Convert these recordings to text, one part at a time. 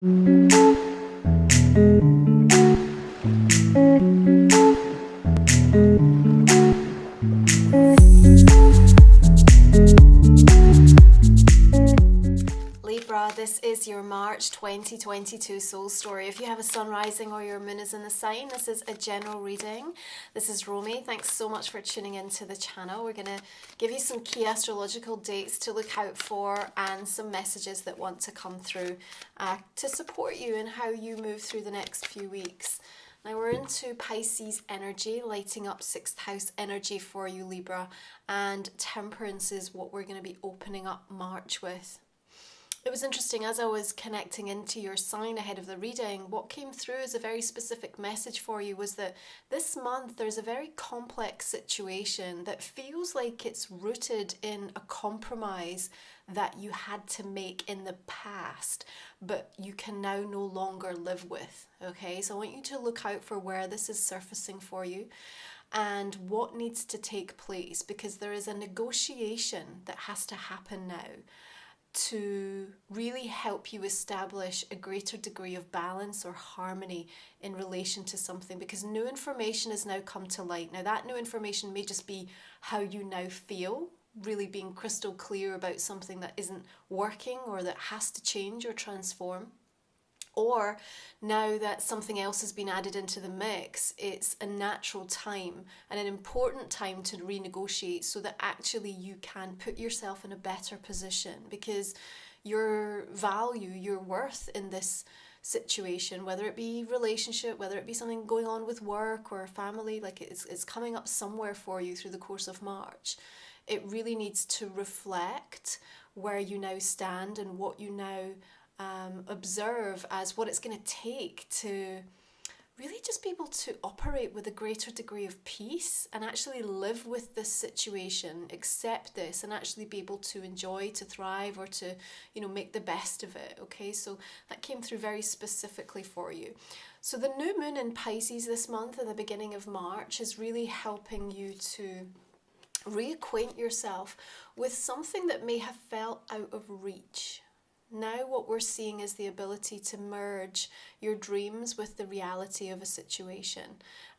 Libra, this is your March 2022 soul story. If you have a sun rising or your moon is in the sign, this is a general reading. This is Romy. Thanks so much for tuning into the channel. We're going to give you some key astrological dates to look out for and some messages that want to come through to support you in how you move through the next few weeks. Now we're into Pisces energy, lighting up 6th house energy for you, Libra, and Temperance is what we're going to be opening up March with. It was interesting, as I was connecting into your sign ahead of the reading, what came through as a very specific message for you was that this month there's a very complex situation that feels like it's rooted in a compromise that you had to make in the past, but you can now no longer live with. Okay, so I want you to look out for where this is surfacing for you and what needs to take place, because there is a negotiation that has to happen now to really help you establish a greater degree of balance or harmony in relation to something, because new information has now come to light. Now that new information may just be how you now feel, really being crystal clear about something that isn't working or that has to change or transform. Or now that something else has been added into the mix, it's a natural time and an important time to renegotiate so that actually you can put yourself in a better position, because your value, your worth in this situation, whether it be relationship, whether it be something going on with work or family, like it's coming up somewhere for you through the course of March. It really needs to reflect where you now stand and what you now observe as what it's going to take to really just be able to operate with a greater degree of peace and actually live with this situation, accept this, and actually be able to enjoy, to thrive, or to, make the best of it. Okay, so that came through very specifically for you. So the new moon in Pisces this month at the beginning of March is really helping you to reacquaint yourself with something that may have felt out of reach. Now what we're seeing is the ability to merge your dreams with the reality of a situation.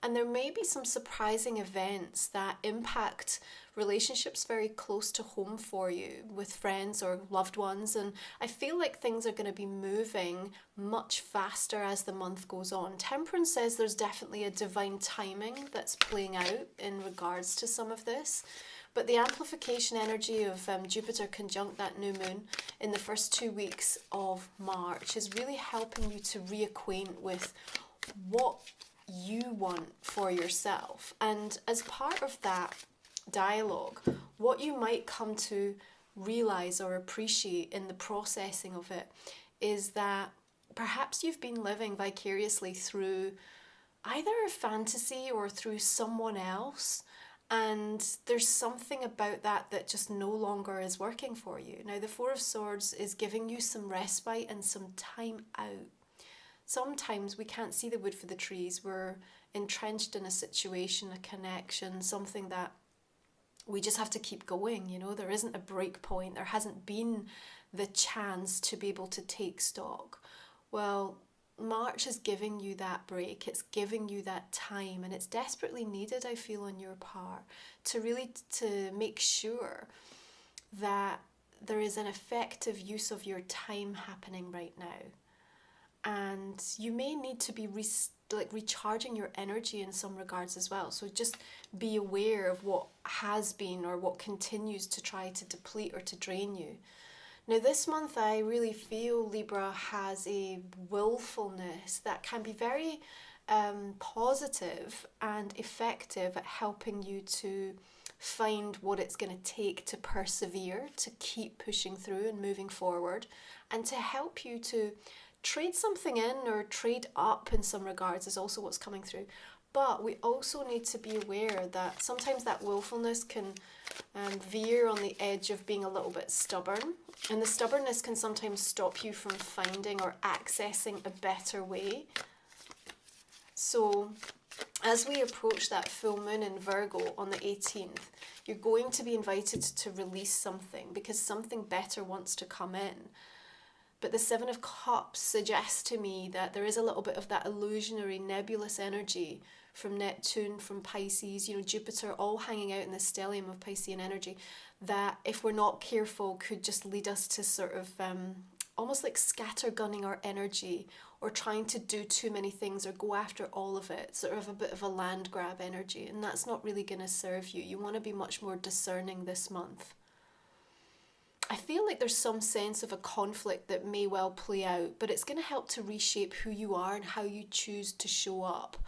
And there may be some surprising events that impact relationships very close to home for you with friends or loved ones. And I feel like things are going to be moving much faster as the month goes on. Temperance says there's definitely a divine timing that's playing out in regards to some of this. But the amplification energy of Jupiter conjunct that new moon in the first 2 weeks of March is really helping you to reacquaint with what you want for yourself. And as part of that dialogue, what you might come to realize or appreciate in the processing of it is that perhaps you've been living vicariously through either a fantasy or through someone else. And there's something about that just no longer is working for you. Now, the Four of Swords is giving you some respite and some time out. Sometimes we can't see the wood for the trees. We're entrenched in a situation, a connection, something that we just have to keep going. There isn't a break point. There hasn't been the chance to be able to take stock. Well, March is giving you that break, it's giving you that time, and it's desperately needed, I feel, on your part to really to make sure that there is an effective use of your time happening right now. And you may need to be recharging your energy in some regards as well. So just be aware of what has been or what continues to try to deplete or to drain you. Now this month I really feel Libra has a willfulness that can be very positive and effective at helping you to find what it's going to take to persevere, to keep pushing through and moving forward, and to help you to trade something in or trade up in some regards is also what's coming through. But we also need to be aware that sometimes that willfulness can veer on the edge of being a little bit stubborn. And the stubbornness can sometimes stop you from finding or accessing a better way. So as we approach that full moon in Virgo on the 18th, you're going to be invited to release something because something better wants to come in. But the Seven of Cups suggests to me that there is a little bit of that illusionary, nebulous energy from Neptune, from Pisces, you know, Jupiter, all hanging out in this stellium of Piscean energy, that if we're not careful could just lead us to sort of almost like scattergunning our energy, or trying to do too many things or go after all of it, sort of a bit of a land grab energy, and that's not really going to serve you. You want to be much more discerning this month. I feel like there's some sense of a conflict that may well play out, but it's going to help to reshape who you are and how you choose to show up.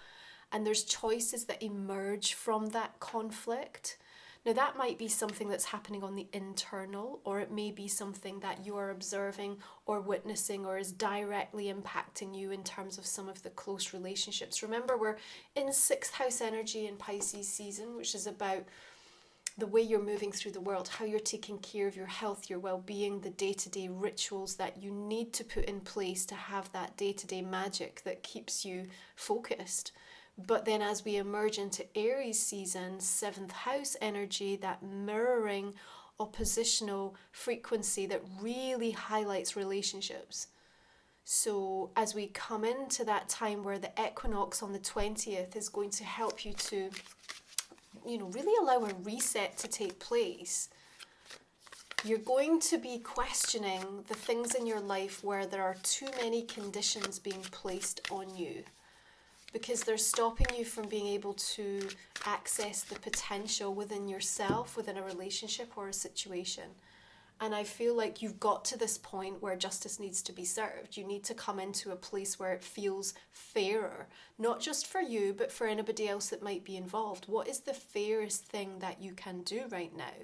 And there's choices that emerge from that conflict. Now that might be something that's happening on the internal, or it may be something that you are observing or witnessing, or is directly impacting you in terms of some of the close relationships. Remember, we're in 6th house energy in Pisces season, which is about the way you're moving through the world, how you're taking care of your health, your well-being, the day-to-day rituals that you need to put in place to have that day-to-day magic that keeps you focused. But then as we emerge into Aries season, 7th house energy, that mirroring oppositional frequency that really highlights relationships. So as we come into that time where the equinox on the 20th is going to help you to, you know, really allow a reset to take place, you're going to be questioning the things in your life where there are too many conditions being placed on you, because they're stopping you from being able to access the potential within yourself, within a relationship or a situation. And I feel like you've got to this point where justice needs to be served. You need to come into a place where it feels fairer, not just for you, but for anybody else that might be involved. What is the fairest thing that you can do right now?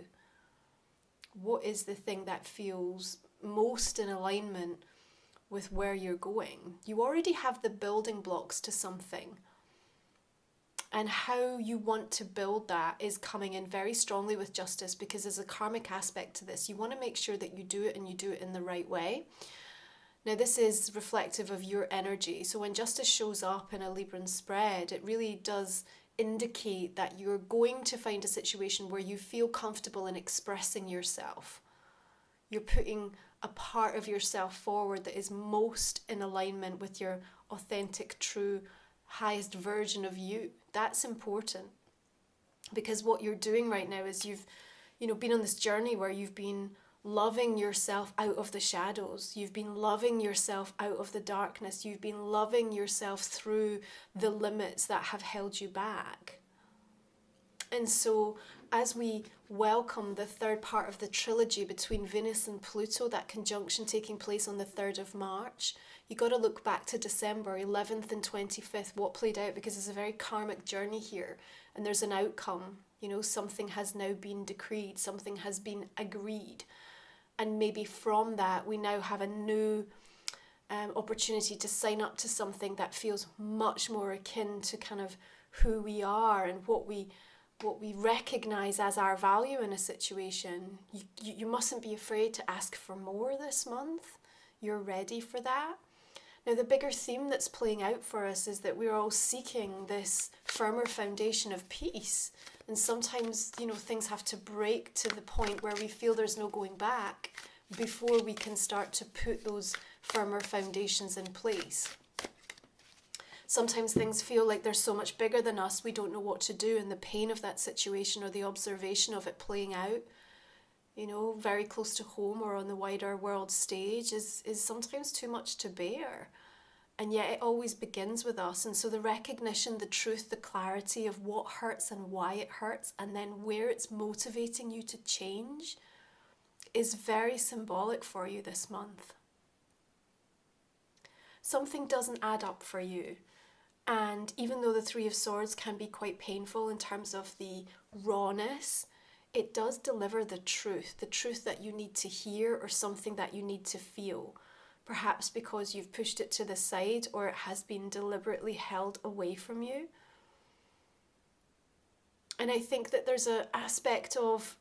What is the thing that feels most in alignment with where you're going? You already have the building blocks to something. And how you want to build that is coming in very strongly with justice, because there's a karmic aspect to this. You want to make sure that you do it, and you do it in the right way. Now, this is reflective of your energy. So when justice shows up in a Libran spread, it really does indicate that you're going to find a situation where you feel comfortable in expressing yourself. You're putting a part of yourself forward that is most in alignment with your authentic, true, highest version of you. That's important, because what you're doing right now is you've, been on this journey where you've been loving yourself out of the shadows. You've been loving yourself out of the darkness. You've been loving yourself through the limits that have held you back. And so as we welcome the third part of the trilogy between Venus and Pluto, that conjunction taking place on the 3rd of March, you got to look back to December 11th and 25th, what played out, because it's a very karmic journey here, and there's an outcome. Something has now been decreed, something has been agreed, and maybe from that we now have a new opportunity to sign up to something that feels much more akin to kind of who we are and what we recognize as our value in a situation. You mustn't be afraid to ask for more this month. You're ready for that. Now, the bigger theme that's playing out for us is that we're all seeking this firmer foundation of peace. And sometimes, things have to break to the point where we feel there's no going back before we can start to put those firmer foundations in place. Sometimes things feel like they're so much bigger than us, we don't know what to do, and the pain of that situation or the observation of it playing out, very close to home or on the wider world stage is sometimes too much to bear. And yet it always begins with us. And so the recognition, the truth, the clarity of what hurts and why it hurts, and then where it's motivating you to change, is very symbolic for you this month. Something doesn't add up for you. And even though the 3 of Swords can be quite painful in terms of the rawness, it does deliver the truth that you need to hear, or something that you need to feel, perhaps because you've pushed it to the side or it has been deliberately held away from you. And I think that there's an aspect of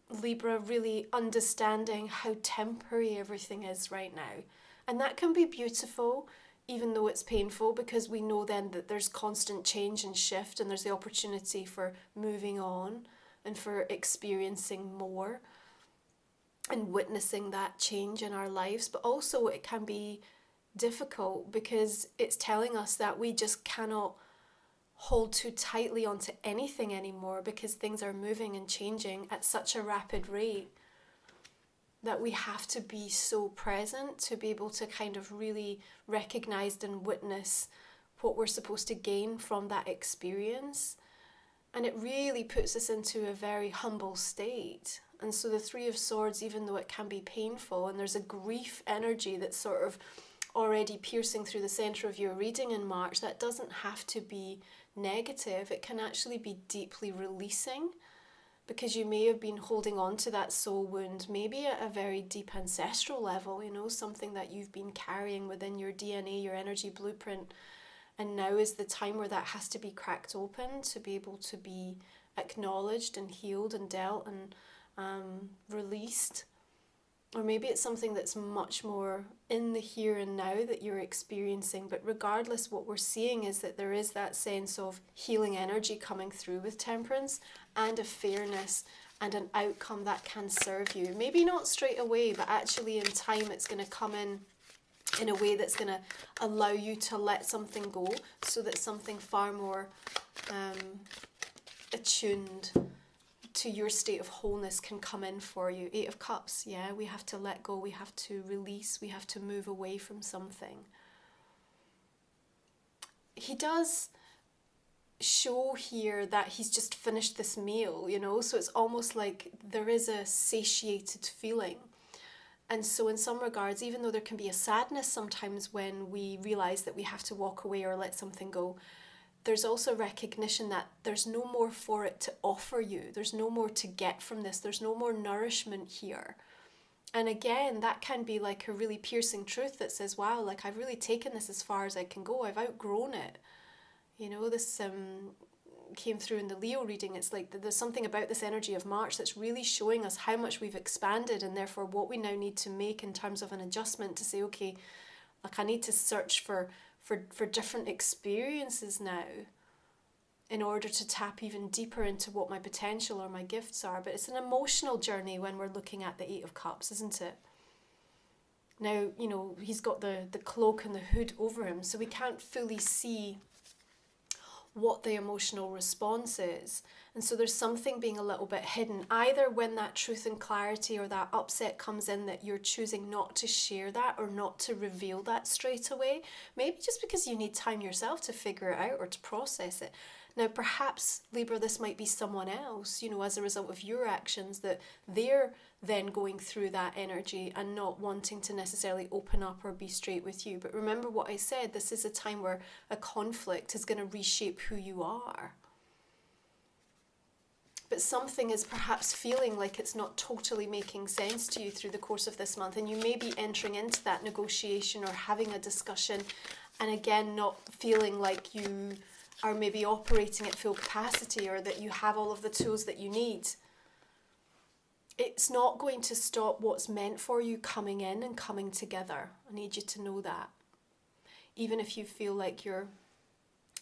Libra really understanding how temporary everything is right now. And that can be beautiful, even though it's painful, because we know then that there's constant change and shift, and there's the opportunity for moving on and for experiencing more. and witnessing that change in our lives. But also it can be difficult because it's telling us that we just cannot hold too tightly onto anything anymore, because things are moving and changing at such a rapid rate that we have to be so present to be able to kind of really recognize and witness what we're supposed to gain from that experience. And it really puts us into a very humble state. And so the Three of Swords, even though it can be painful, and there's a grief energy that's sort of already piercing through the center of your reading in March, that doesn't have to be negative. It can actually be deeply releasing, because you may have been holding on to that soul wound, maybe at a very deep ancestral level, you know, something that you've been carrying within your DNA, your energy blueprint. And now is the time where that has to be cracked open to be able to be acknowledged and healed and dealt and released. Or maybe it's something that's much more in the here and now that you're experiencing. But regardless, what we're seeing is that there is that sense of healing energy coming through with Temperance, and a fairness and an outcome that can serve you. Maybe not straight away, but actually in time it's going to come in a way that's going to allow you to let something go, so that something far more attuned to your state of wholeness can come in for you. Eight of Cups, yeah, we have to let go, we have to release, we have to move away from something. He does show here that he's just finished this meal, you know, so it's almost like there is a satiated feeling. And so in some regards, even though there can be a sadness sometimes when we realize that we have to walk away or let something go, there's also recognition that there's no more for it to offer you. There's no more to get from this. There's no more nourishment here. And again, that can be like a really piercing truth that says, wow, like I've really taken this as far as I can go. I've outgrown it. You know, this came through in the Leo reading. It's like there's something about this energy of March that's really showing us how much we've expanded, and therefore what we now need to make in terms of an adjustment to say, okay, like I need to search for different experiences now in order to tap even deeper into what my potential or my gifts are. But it's an emotional journey when we're looking at the Eight of Cups, isn't it? Now, you know, he's got the cloak and the hood over him, so we can't fully see what the emotional response is. And so there's something being a little bit hidden, either when that truth and clarity or that upset comes in, that you're choosing not to share that or not to reveal that straight away. Maybe just because you need time yourself to figure it out or to process it. Now, perhaps, Libra, this might be someone else, you know, as a result of your actions, that they're then going through that energy and not wanting to necessarily open up or be straight with you. But remember what I said, this is a time where a conflict is going to reshape who you are. But something is perhaps feeling like it's not totally making sense to you through the course of this month, and you may be entering into that negotiation or having a discussion, and again, not feeling like you are maybe operating at full capacity or that you have all of the tools that you need. It's not going to stop what's meant for you coming in and coming together. I need you to know that. Even if you feel like you're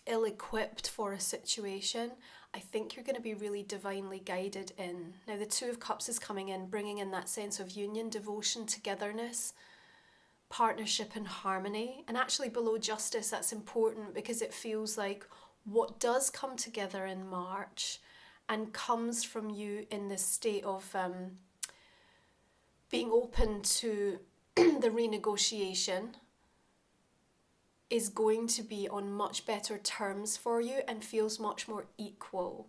ill-equipped for a situation, I think you're going to be really divinely guided in. Now, the Two of Cups is coming in, bringing in that sense of union, devotion, togetherness, partnership and harmony. And actually below Justice, that's important because it feels like what does come together in March and comes from you in this state of being open to the renegotiation is going to be on much better terms for you and feels much more equal.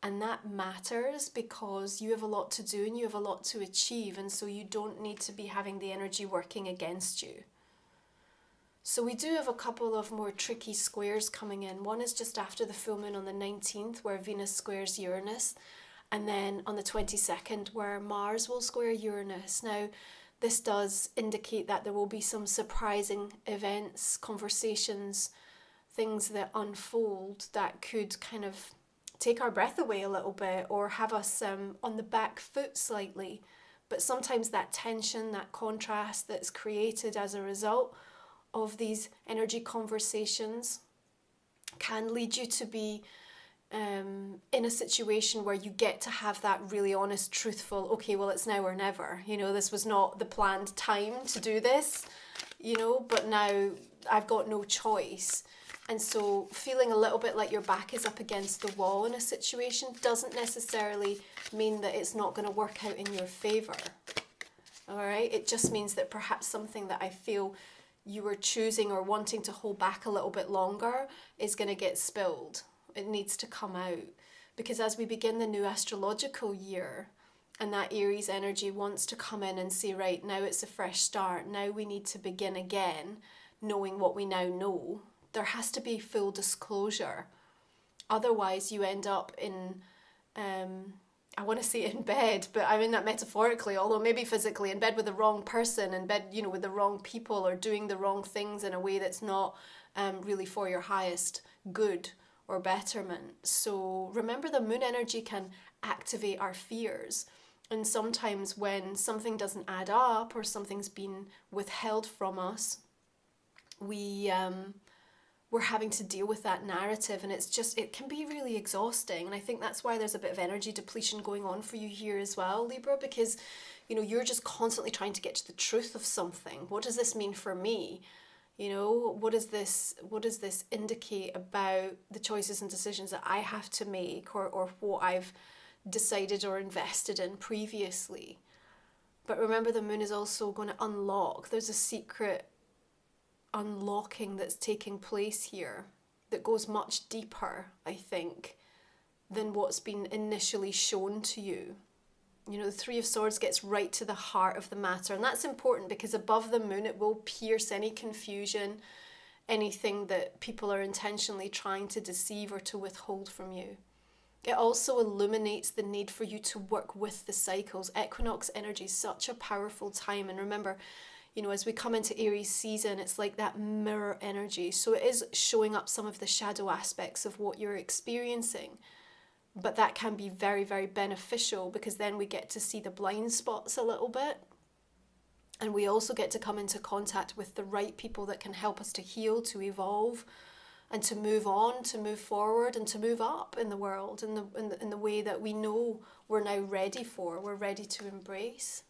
And that matters because you have a lot to do and you have a lot to achieve, and so you don't need to be having the energy working against you. So we do have a couple of more tricky squares coming in. One is just after the full moon on the 19th, where Venus squares Uranus, and then on the 22nd, where Mars will square Uranus. Now, this does indicate that there will be some surprising events, conversations, things that unfold that could kind of take our breath away a little bit or have us on the back foot slightly. But sometimes that tension, that contrast that's created as a result of these energy conversations can lead you to be in a situation where you get to have that really honest, truthful, okay, well, it's now or never. You know, this was not the planned time to do this, you know, but now I've got no choice. And so feeling a little bit like your back is up against the wall in a situation doesn't necessarily mean that it's not going to work out in your favor. All right? It just means that perhaps something that I feel you were choosing or wanting to hold back a little bit longer is going to get spilled. It needs to come out, because as we begin the new astrological year and that Aries energy wants to come in and say, right, now it's a fresh start. Now we need to begin again, knowing what we now know. There has to be full disclosure. Otherwise you end up in, I want to say in bed, but I mean that metaphorically, although maybe physically, in bed with the wrong person, in bed, you know, with the wrong people, or doing the wrong things in a way that's not really for your highest good or betterment. So remember, the moon energy can activate our fears. And sometimes when something doesn't add up or something's been withheld from us, we're having to deal with that narrative, and it can be really exhausting. And I think that's why there's a bit of energy depletion going on for you here as well, Libra, because, you know, you're just constantly trying to get to the truth of something. What does this mean for me? You know, what does this indicate about the choices and decisions that I have to make, or what I've decided or invested in previously? But remember, the moon is also going to unlock. There's a secret unlocking that's taking place here that goes much deeper, I think, than what's been initially shown to you. You know, the Three of Swords gets right to the heart of the matter, and that's important because above the moon it will pierce any confusion, anything that people are intentionally trying to deceive or to withhold from you. It also illuminates the need for you to work with the cycles. Equinox energy is such a powerful time, and remember, you know, as we come into Aries season, it's like that mirror energy. So it is showing up some of the shadow aspects of what you're experiencing. But that can be very, very beneficial, because then we get to see the blind spots a little bit. And we also get to come into contact with the right people that can help us to heal, to evolve, and to move on, to move forward, and to move up in the world in the way that we know we're now ready for, we're ready to embrace.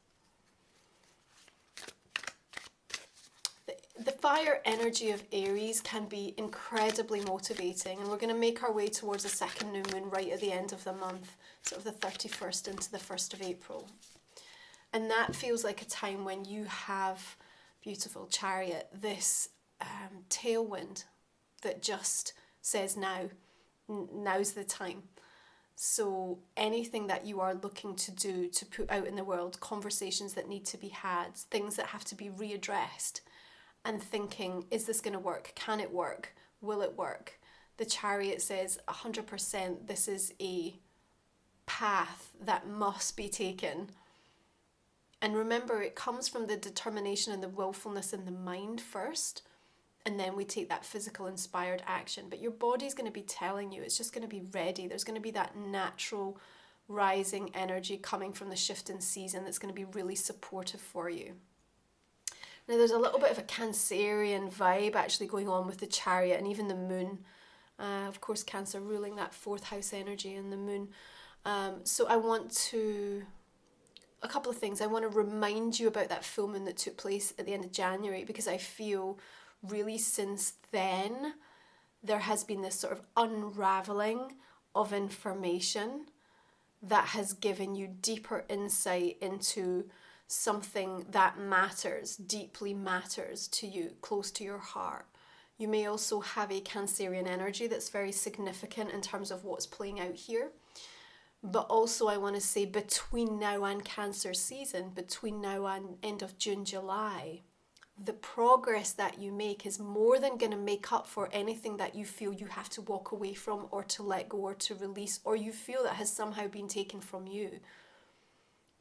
The fire energy of Aries can be incredibly motivating, and we're going to make our way towards a second new moon right at the end of the month, sort of the 31st into the 1st of April. And that feels like a time when you have, beautiful Chariot, this tailwind that just says now's the time. So anything that you are looking to do, to put out in the world, conversations that need to be had, things that have to be readdressed, and thinking, is this going to work? Can it work? Will it work? The Chariot says 100% this is a path that must be taken. And remember, it comes from the determination and the willfulness in the mind first, and then we take that physical inspired action. But your body's going to be telling you, it's just going to be ready. There's going to be that natural rising energy coming from the shift in season that's going to be really supportive for you. Now, there's a little bit of a Cancerian vibe actually going on with the Chariot and even the moon. Of course, Cancer ruling that 4th house energy and the moon. So I want to, a couple of things. I want to remind you about that full moon that took place at the end of January, because I feel really since then there has been this sort of unraveling of information that has given you deeper insight into something that matters, deeply matters to you, close to your heart. You may also have a Cancerian energy that's very significant in terms of what's playing out here. But also I want to say, between now and Cancer season, between now and end of June, July, the progress that you make is more than going to make up for anything that you feel you have to walk away from, or to let go, or to release, or you feel that has somehow been taken from you.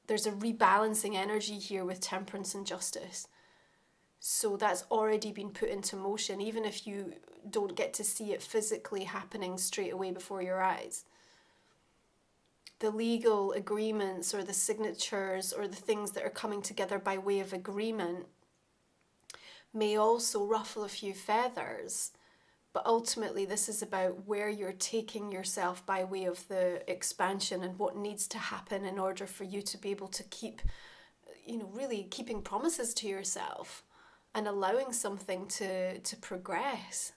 There's a rebalancing energy here with Temperance and Justice. So that's already been put into motion, even if you don't get to see it physically happening straight away before your eyes. The legal agreements or the signatures or the things that are coming together by way of agreement may also ruffle a few feathers, But ultimately, this is about where you're taking yourself by way of the expansion and what needs to happen in order for you to be able to keep, really keeping promises to yourself and allowing something to progress.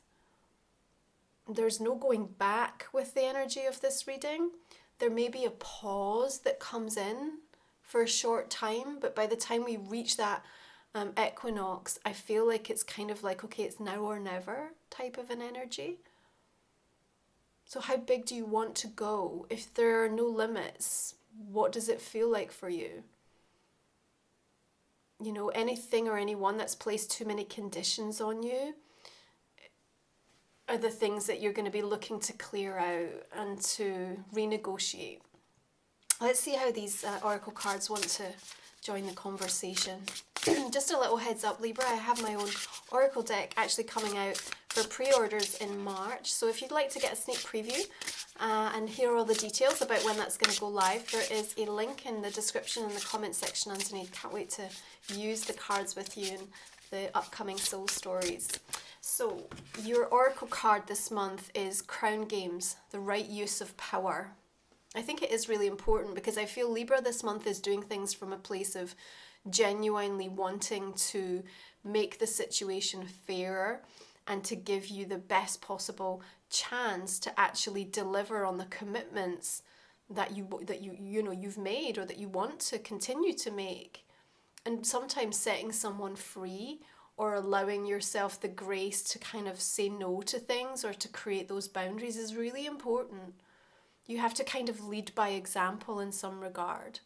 There's no going back with the energy of this reading. There may be a pause that comes in for a short time, but by the time we reach that equinox, I feel like it's kind of like, okay, it's now or never type of an energy. So how big do you want to go? If there are no limits, what does it feel like for you? Anything or anyone that's placed too many conditions on you are the things that you're going to be looking to clear out and to renegotiate. Let's see how these oracle cards want to join the conversation. Just a little heads up, Libra, I have my own oracle deck actually coming out for pre-orders in March. So if you'd like to get a sneak preview and hear all the details about when that's going to go live, there is a link in the description and the comment section underneath. Can't wait to use the cards with you in the upcoming soul stories. So your oracle card this month is Crown Games, the right use of power. I think it is really important because I feel Libra this month is doing things from a place of genuinely wanting to make the situation fairer and to give you the best possible chance to actually deliver on the commitments that you've made or that you want to continue to make. And sometimes setting someone free or allowing yourself the grace to kind of say no to things or to create those boundaries is really important. You have to kind of lead by example in some regard.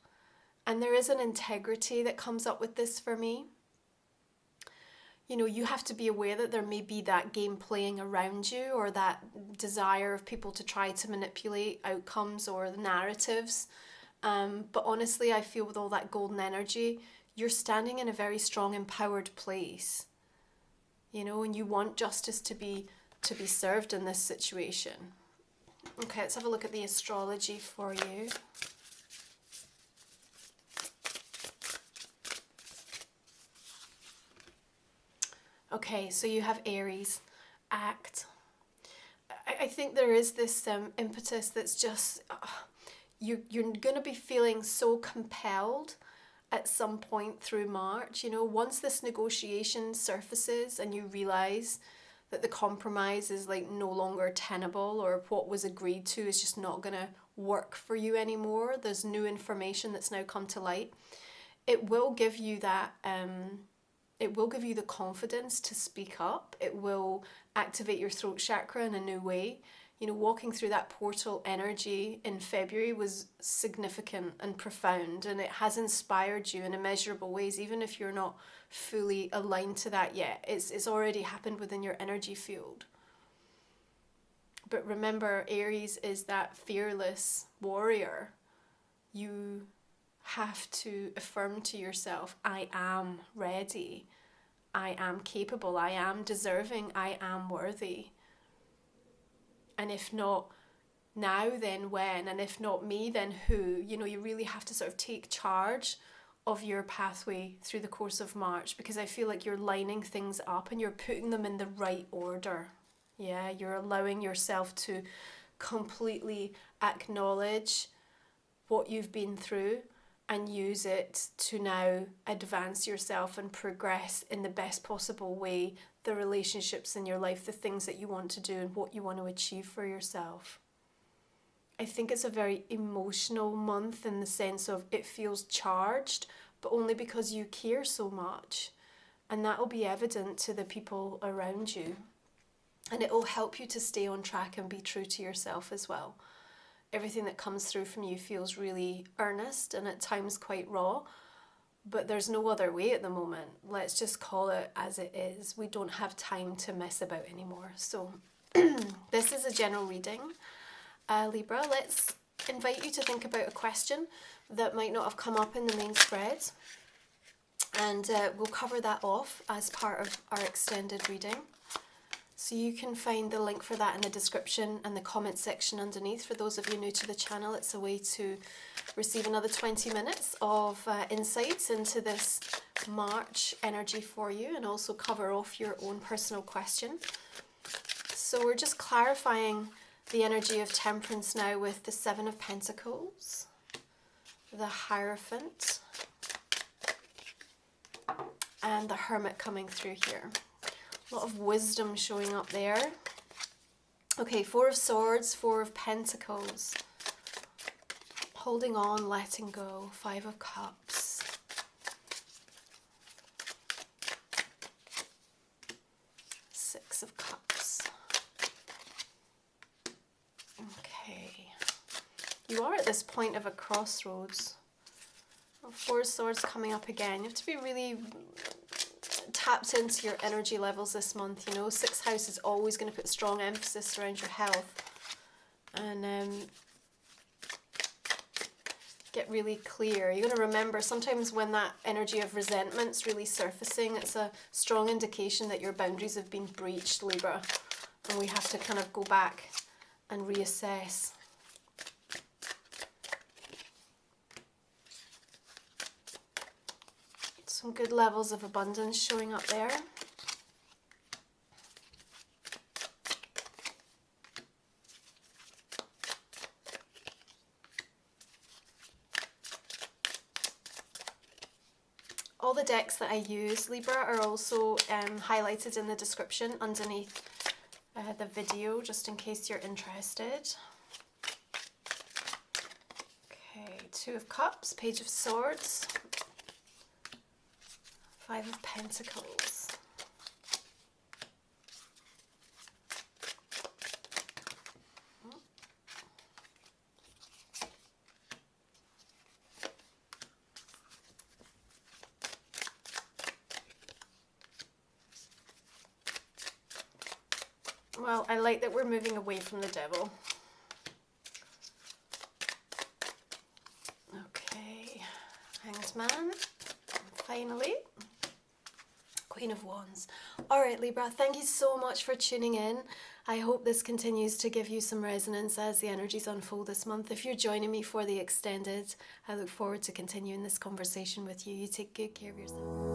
And there is an integrity that comes up with this for me. You have to be aware that there may be that game playing around you or that desire of people to try to manipulate outcomes or the narratives. But honestly, I feel with all that golden energy, you're standing in a very strong, empowered place. And you want justice to be served in this situation. Okay, let's have a look at the astrology for you. Okay, so you have Aries, act. I think there is this impetus that's just, you're going to be feeling so compelled at some point through March. Once this negotiation surfaces and you realise that the compromise is like no longer tenable or what was agreed to is just not going to work for you anymore, there's new information that's now come to light, it will give you that it will give you the confidence to speak up. It will activate your throat chakra in a new way. Walking through that portal energy in February was significant and profound, and it has inspired you in immeasurable ways, even if you're not fully aligned to that yet. It's already happened within your energy field. But remember, Aries is that fearless warrior. You have to affirm to yourself, I am ready, I am capable, I am deserving, I am worthy. And if not now, then when? And if not me, then who? You really have to sort of take charge of your pathway through the course of March, because I feel like you're lining things up and you're putting them in the right order. Yeah, you're allowing yourself to completely acknowledge what you've been through and use it to now advance yourself and progress in the best possible way the relationships in your life, the things that you want to do and what you want to achieve for yourself. I think it's a very emotional month in the sense of it feels charged, but only because you care so much. And that will be evident to the people around you. And it will help you to stay on track and be true to yourself as well. Everything that comes through from you feels really earnest and at times quite raw, but there's no other way at the moment. Let's just call it as it is. We don't have time to mess about anymore. So this is a general reading. Libra, let's invite you to think about a question that might not have come up in the main spread. And we'll cover that off as part of our extended reading. So you can find the link for that in the description and the comment section underneath. For those of you new to the channel, it's a way to receive another 20 minutes of insights into this March energy for you and also cover off your own personal question. So we're just clarifying the energy of Temperance now with the Seven of Pentacles, the Hierophant, and the Hermit coming through here. A lot of wisdom showing up there. Okay, Four of Swords, Four of Pentacles. Holding on, letting go. Five of Cups. Six of Cups. Okay. You are at this point of a crossroads. Four of Swords coming up again. You have to be really tapped into your energy levels this month, you know. Sixth house is always going to put strong emphasis around your health. And get really clear. You're going to remember sometimes when that energy of resentment's really surfacing, it's a strong indication that your boundaries have been breached, Libra. And we have to kind of go back and reassess. Some good levels of abundance showing up there. All the decks that I use, Libra, are also highlighted in the description underneath the video, just in case you're interested. Okay, Two of Cups, Page of Swords, Five of Pentacles. Well, I like that we're moving away from the devil. Okay, Hanged Man, finally. Queen of Wands. All right, Libra, thank you so much for tuning in. I hope this continues to give you some resonance as the energies unfold this month. If you're joining me for the extended, I look forward to continuing this conversation with you. You take good care of yourself.